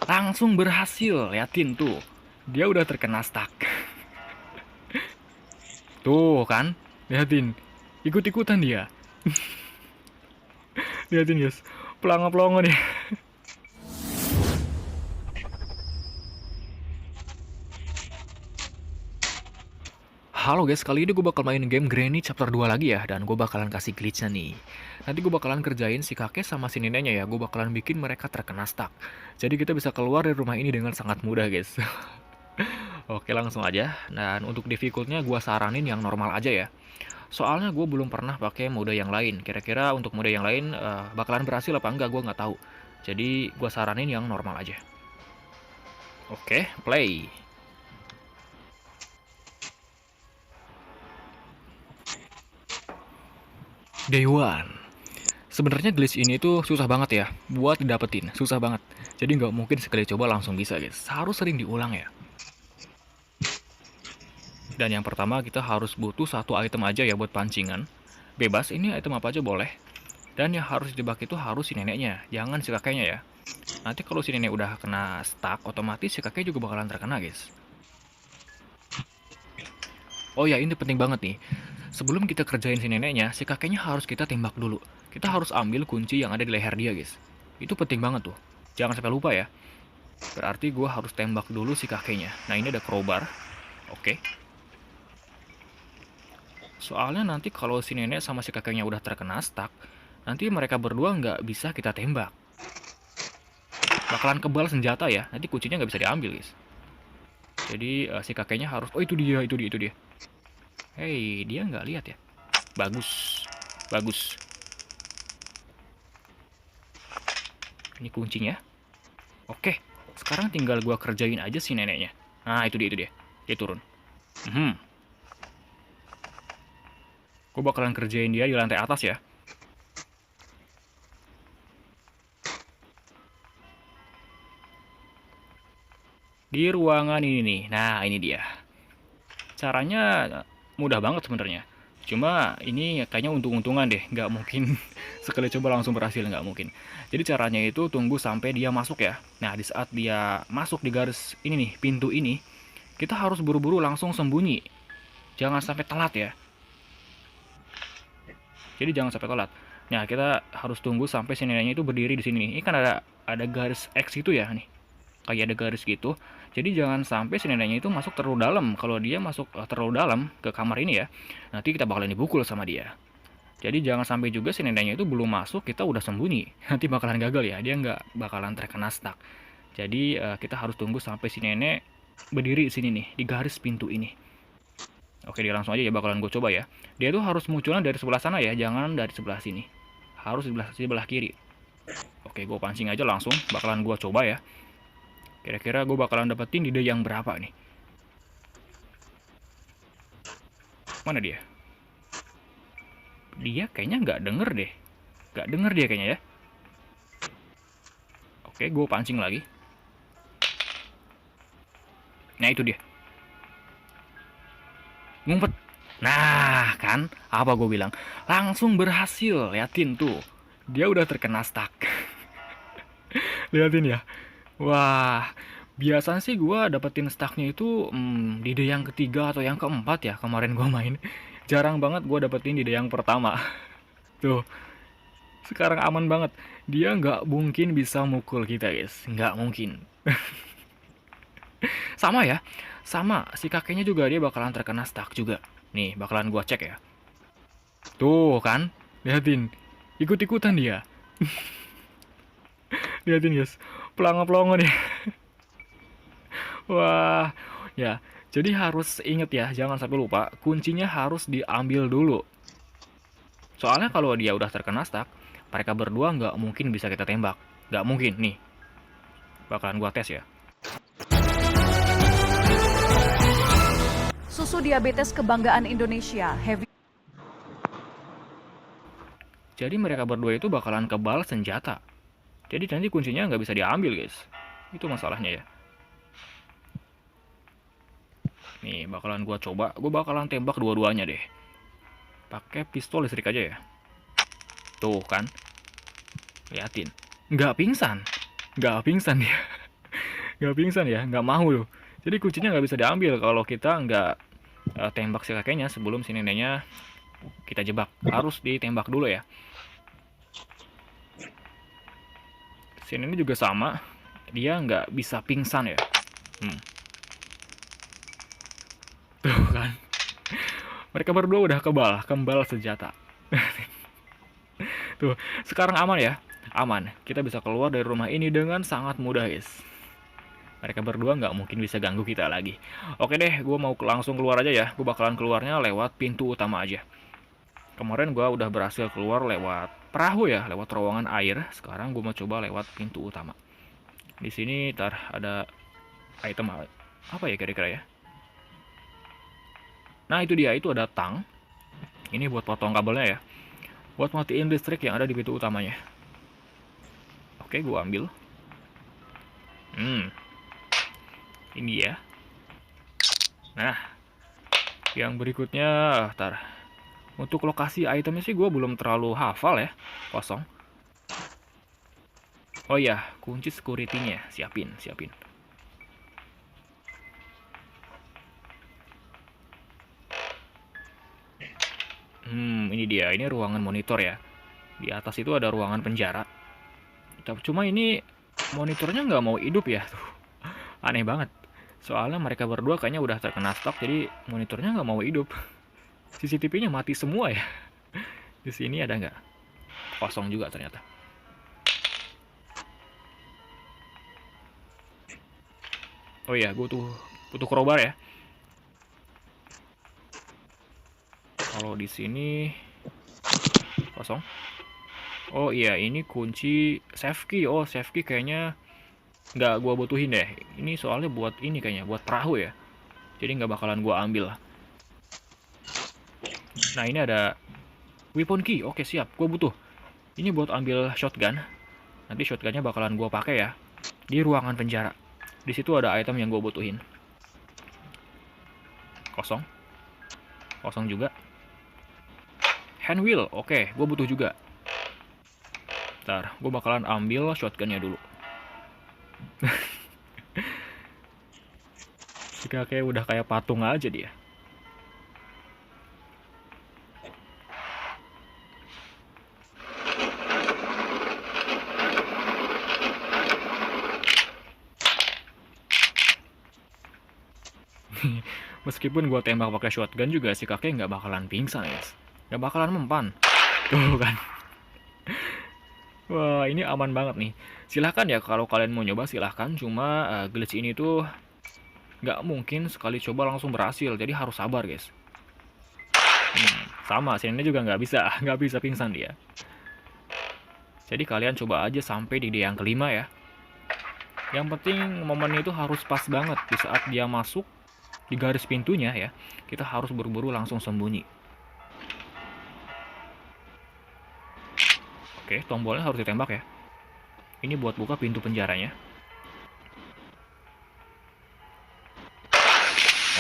Langsung berhasil, liatin tuh. Dia udah terkena stuck. Tuh kan, liatin. Ikut-ikutan dia. Liatin guys, pelongo-pelongo nih. Halo guys, kali ini gue bakal main game Granny chapter 2 lagi ya. Dan gue bakalan kasih glitchnya nih. Nanti gue bakalan kerjain si kakek sama si neneknya ya. Gue bakalan bikin mereka terkena stuck. Jadi kita bisa keluar dari rumah ini dengan sangat mudah guys. Oke, langsung aja. Dan untuk difficultnya gue saranin yang normal aja ya. Soalnya gue belum pernah pakai mode yang lain. Kira-kira untuk mode yang lain bakalan berhasil apa enggak gue nggak tahu. Jadi gue saranin yang normal aja. Oke, play. Day one. Sebenarnya glitch ini tuh susah banget ya buat didapetin, susah banget. Jadi nggak mungkin sekali coba langsung bisa guys. Harus sering diulang ya. Dan yang pertama kita harus butuh satu item aja ya buat pancingan. Bebas, ini item apa aja boleh. Dan yang harus dijebak itu harus si neneknya, jangan si kakeknya ya. Nanti kalau si nenek udah kena stuck, otomatis si kakek juga bakalan terkena guys. Oh ya, ini penting banget nih. Sebelum kita kerjain si neneknya, si kakeknya harus kita tembak dulu. Kita harus ambil kunci yang ada di leher dia guys. Itu penting banget tuh. Jangan sampai lupa ya. Berarti gue harus tembak dulu si kakeknya. Nah ini ada crowbar. Oke. Soalnya nanti kalau si nenek sama si kakeknya udah terkena stuck, nanti mereka berdua nggak bisa kita tembak. Bakalan kebal senjata ya. Nanti kuncinya nggak bisa diambil guys. Jadi si kakeknya harus... Oh itu dia, itu dia, itu dia. Hei, dia nggak lihat ya. Bagus. Bagus. Ini kuncinya. Oke. Sekarang tinggal gua kerjain aja si neneknya. Nah, itu dia, itu dia. Dia turun. Gue bakalan kerjain dia di lantai atas ya. Di ruangan ini nih. Nah, ini dia. Caranya mudah banget sebenarnya. Cuma ini kayaknya untung-untungan deh. Nggak mungkin sekali coba langsung berhasil, nggak mungkin. Jadi caranya itu tunggu sampai dia masuk ya. Nah, di saat dia masuk di garis ini nih, pintu ini, kita harus buru-buru langsung sembunyi. Jangan sampai telat ya. Jadi jangan sampai telat. Nah, kita harus tunggu sampai si neneknya itu berdiri di sini nih. Ini kan ada garis X gitu ya nih. Kayak ada garis gitu. Jadi jangan sampai si neneknya itu masuk terlalu dalam. Kalau dia masuk terlalu dalam ke kamar ini ya, nanti kita bakalan dipukul sama dia. Jadi jangan sampai juga si neneknya itu belum masuk kita udah sembunyi. Nanti bakalan gagal ya. Dia nggak bakalan terkena stuck. Jadi kita harus tunggu sampai si nenek berdiri di sini nih, di garis pintu ini. Oke, dia langsung aja ya bakalan gue coba ya. Dia tuh harus munculnya dari sebelah sana ya, jangan dari sebelah sini. Harus di sebelah kiri. Oke, gue pancing aja langsung, bakalan gue coba ya. Kira-kira gue bakalan dapetin ide yang berapa nih? Mana dia? Dia kayaknya nggak denger deh. Nggak denger dia kayaknya ya. Oke, gue pancing lagi. Nah, itu dia. Ngumpet. Nah, kan? Apa gue bilang? Langsung berhasil. Liatin tuh. Dia udah terkena stuck. Liatin ya. Wah, biasanya sih gue dapetin stucknya itu di day yang ketiga atau yang keempat ya kemarin gue main. Jarang banget gue dapetin di day yang pertama. Tuh, sekarang aman banget. Dia nggak mungkin bisa mukul kita guys. Nggak mungkin. Sama ya. Sama, si kakeknya juga dia bakalan terkena stuck juga. Nih, bakalan gue cek ya. Tuh kan, liatin. Ikut-ikutan dia. Liatin guys, pelongo-pelongo nih. Wah, ya. Jadi harus inget ya, jangan sampai lupa, kuncinya harus diambil dulu. Soalnya kalau dia udah terkena stuck, mereka berdua nggak mungkin bisa kita tembak. Nggak mungkin, nih. Bakalan gua tes ya. Susu diabetes kebanggaan Indonesia, Heavy. Jadi mereka berdua itu bakalan kebal senjata. Jadi nanti kuncinya nggak bisa diambil guys. Itu masalahnya ya. Nih, bakalan gua coba, gua bakalan tembak dua-duanya deh. Pakai pistol listrik aja ya. Tuh kan. Liatin. Nggak pingsan. Nggak pingsan dia. Nggak pingsan ya, nggak mau loh. Jadi kuncinya nggak bisa diambil kalau kita nggak tembak si kakeknya sebelum si neneknya kita jebak. Harus ditembak dulu ya. Si nenek juga sama, dia nggak bisa pingsan ya. Hmm. Tuh kan, mereka berdua udah kembal senjata. Tuh, sekarang aman ya, aman. Kita bisa keluar dari rumah ini dengan sangat mudah guys. Mereka berdua nggak mungkin bisa ganggu kita lagi. Oke deh, gue mau langsung keluar aja ya. Gue bakalan keluarnya lewat pintu utama aja. Kemarin gue udah berhasil keluar lewat perahu ya, lewat terowongan air. Sekarang gue mau coba lewat pintu utama. Di sini ada item apa ya kira-kira ya? Nah itu dia, itu ada tang. Ini buat potong kabelnya ya. Buat matiin listrik yang ada di pintu utamanya. Oke, gue ambil. Ini ya. Nah, yang berikutnya, untuk lokasi itemnya sih gue belum terlalu hafal ya. Kosong. Oh iya, kunci security-nya. Siapin. Ini dia. Ini ruangan monitor ya. Di atas itu ada ruangan penjara. Cuma ini monitornya nggak mau hidup ya. Tuh, aneh banget. Soalnya mereka berdua kayaknya udah terkena stok, jadi monitornya nggak mau hidup. CCTV-nya mati semua ya. Di sini ada nggak? Kosong juga ternyata. Oh iya, gue tuh butuh crowbar ya. Kalau di sini kosong. Oh iya, ini kunci save key. Oh, save key kayaknya nggak gue butuhin deh. Ini soalnya buat ini kayaknya, buat perahu ya. Jadi nggak bakalan gue ambil. Nah ini ada weapon key. Oke siap, gue butuh. Ini buat ambil shotgun. Nanti shotgunnya bakalan gue pakai ya di ruangan penjara. Di situ ada item yang gue butuhin. Kosong juga. Hand wheel, oke, gue butuh juga. Ntar, gue bakalan ambil shotgunnya dulu. Si kakek udah kayak patung aja dia. Meskipun gue tembak pakai shotgun juga si kakek nggak bakalan pingsan guys. Nggak bakalan mempan. Tuh kan. Wah ini aman banget nih. Silahkan ya kalau kalian mau nyoba silahkan. Cuma glitch ini tuh nggak mungkin sekali coba langsung berhasil. Jadi harus sabar guys. Sama, sini juga nggak bisa pingsan dia. Jadi kalian coba aja sampai di day yang kelima ya. Yang penting momennya itu harus pas banget di saat dia masuk di garis pintunya ya. Kita harus buru-buru langsung sembunyi. Oke, tombolnya harus ditembak ya. Ini buat buka pintu penjaranya.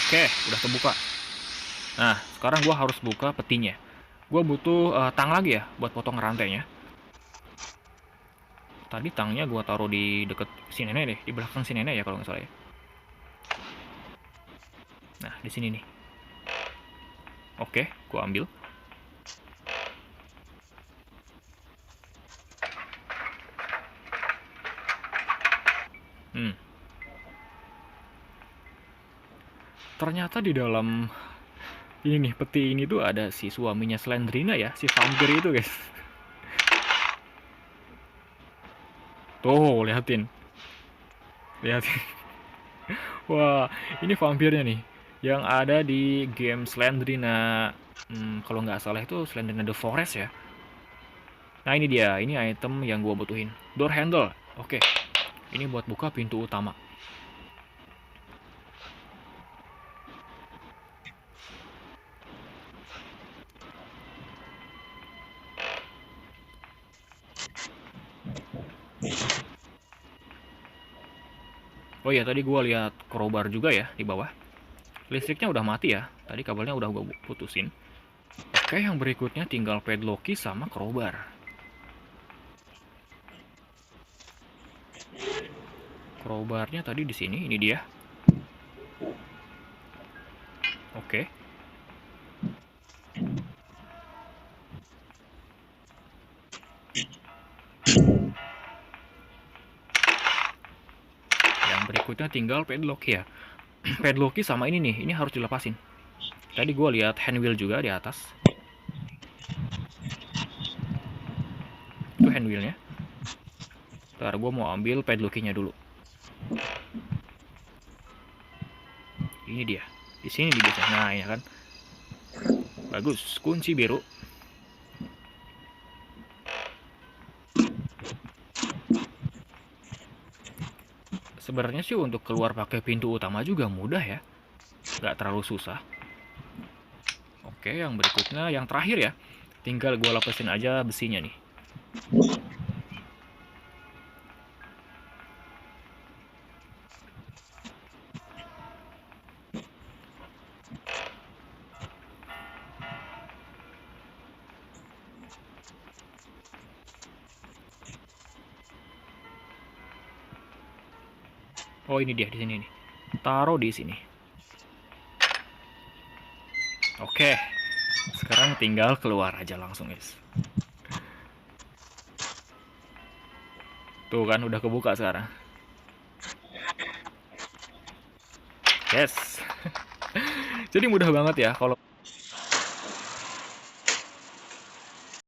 Oke, udah terbuka. Nah, sekarang gua harus buka petinya. Gua butuh tang lagi ya buat potong rantainya. Tadi tangnya gua taruh di deket si nenek deh, di belakang si nenek ya kalau nggak salah ya. Nah, di sini nih. Oke, gua ambil. Ternyata di dalam ini nih, peti ini tuh ada si suaminya Slendrina ya, si vampir itu guys. Tuh, liatin. Wah, ini vampirnya nih. Yang ada di game Slendrina. Kalau nggak salah itu Slendrina The Forest ya. Nah ini dia, ini item yang gua butuhin. Door handle, oke. Ini buat buka pintu utama. Oh iya, tadi gua lihat crowbar juga ya di bawah. Listriknya udah mati ya. Tadi kabelnya udah gua putusin. Oke, yang berikutnya tinggal padlocky sama crowbar. Crowbar-nya tadi di sini, ini dia. Oke. Yang berikutnya tinggal padlock ya. Padlock sama ini nih, ini harus dilepasin. Tadi gue lihat handwheel juga di atas. Itu handwheelnya. Ntar gue mau ambil padlock-nya dulu. Ini dia. Di sini di biasanya. Nah, ya kan. Bagus, kunci biru. Sebenarnya sih untuk keluar pakai pintu utama juga mudah ya. Nggak terlalu susah. Oke, yang berikutnya, yang terakhir ya. Tinggal gue lepasin aja besinya nih. Oh, ini dia di sini nih. Taruh di sini. Oke. Sekarang tinggal keluar aja langsung, guys. Tuh kan udah kebuka sekarang. Yes. Jadi mudah banget ya kalau